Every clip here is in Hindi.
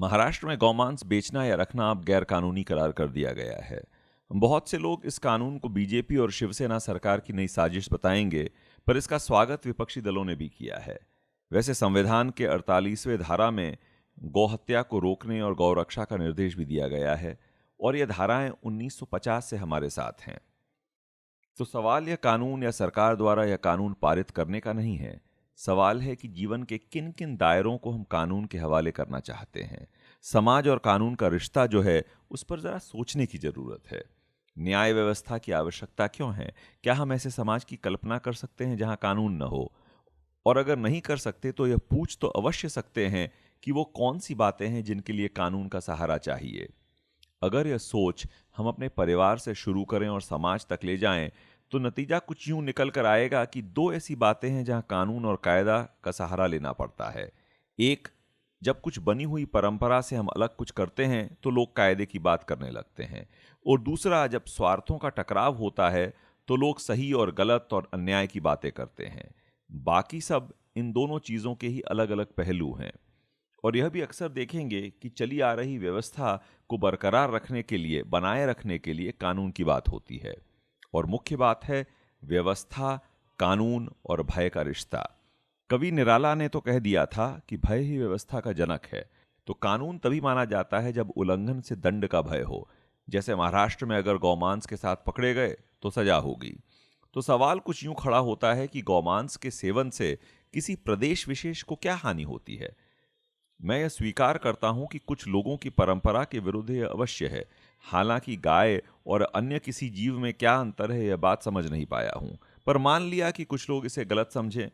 महाराष्ट्र में गौमांस बेचना या रखना अब गैर कानूनी करार कर दिया गया है। बहुत से लोग इस कानून को बीजेपी और शिवसेना सरकार की नई साजिश बताएंगे, पर इसका स्वागत विपक्षी दलों ने भी किया है। वैसे संविधान के 48वें धारा में गौहत्या को रोकने और गौरक्षा का निर्देश भी दिया गया है, और ये धाराएं 1950 से हमारे साथ हैं। तो सवाल यह कानून या सरकार द्वारा यह कानून पारित करने का नहीं है। सवाल है कि जीवन के किन किन दायरों को हम कानून के हवाले करना चाहते हैं। समाज और कानून का रिश्ता जो है, उस पर जरा सोचने की जरूरत है। न्याय व्यवस्था की आवश्यकता क्यों है? क्या हम ऐसे समाज की कल्पना कर सकते हैं जहां कानून न हो? और अगर नहीं कर सकते तो यह पूछ तो अवश्य सकते हैं कि वो कौन सी बातें हैं जिनके लिए कानून का सहारा चाहिए। अगर यह सोच हम अपने परिवार से शुरू करें और समाज तक ले जाएं, तो नतीजा कुछ यूं निकल कर आएगा कि दो ऐसी बातें हैं जहां कानून और कायदा का सहारा लेना पड़ता है। एक, जब कुछ बनी हुई परंपरा से हम अलग कुछ करते हैं तो लोग कायदे की बात करने लगते हैं। और दूसरा, जब स्वार्थों का टकराव होता है तो लोग सही और गलत और अन्याय की बातें करते हैं। बाकी सब इन दोनों चीजों के ही अलग अलग पहलू हैं। और यह भी अक्सर देखेंगे कि चली आ रही व्यवस्था को बरकरार रखने के लिए, बनाए रखने के लिए कानून की बात होती है। और मुख्य बात है व्यवस्था, कानून और भय का रिश्ता। कवि निराला ने तो कह दिया था कि भय ही व्यवस्था का जनक है। तो कानून तभी माना जाता है जब उल्लंघन से दंड का भय हो। जैसे महाराष्ट्र में अगर गौमांस के साथ पकड़े गए तो सजा होगी। तो सवाल कुछ यूं खड़ा होता है कि गौमांस के सेवन से किसी प्रदेश विशेष को क्या हानि होती है। मैं यह स्वीकार करता हूं कि कुछ लोगों की परंपरा के विरुद्ध यह अवश्य है। हालांकि गाय और अन्य किसी जीव में क्या अंतर है, यह बात समझ नहीं पाया हूं। पर मान लिया कि कुछ लोग इसे गलत समझें,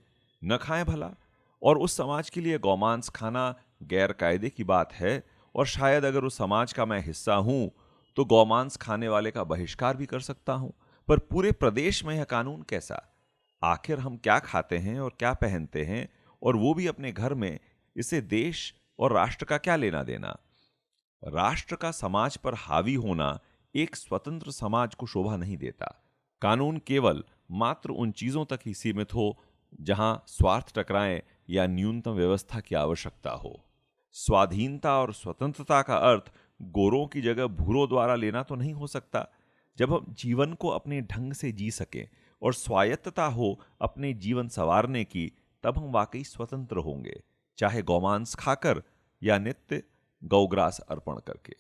न खाएं भला। और उस समाज के लिए गौमांस खाना गैर कायदे की बात है। और शायद अगर उस समाज का मैं हिस्सा हूं तो गौमांस खाने वाले का बहिष्कार भी कर सकता हूं। पर पूरे प्रदेश में यह कानून कैसा? आखिर हम क्या खाते हैं और क्या पहनते हैं, और वो भी अपने घर में? इससे देश और राष्ट्र का क्या लेना देना? राष्ट्र का समाज पर हावी होना एक स्वतंत्र समाज को शोभा नहीं देता। कानून केवल मात्र उन चीजों तक ही सीमित हो जहां स्वार्थ टकराएं या न्यूनतम व्यवस्था की आवश्यकता हो। स्वाधीनता और स्वतंत्रता का अर्थ गोरों की जगह भूरों द्वारा लेना तो नहीं हो सकता। जब हम जीवन को अपने ढंग से जी सकें और स्वायत्तता हो अपने जीवन संवारने की, तब हम वाकई स्वतंत्र होंगे, चाहे गौमांस खाकर या नित्य गौग्रास अर्पण करके।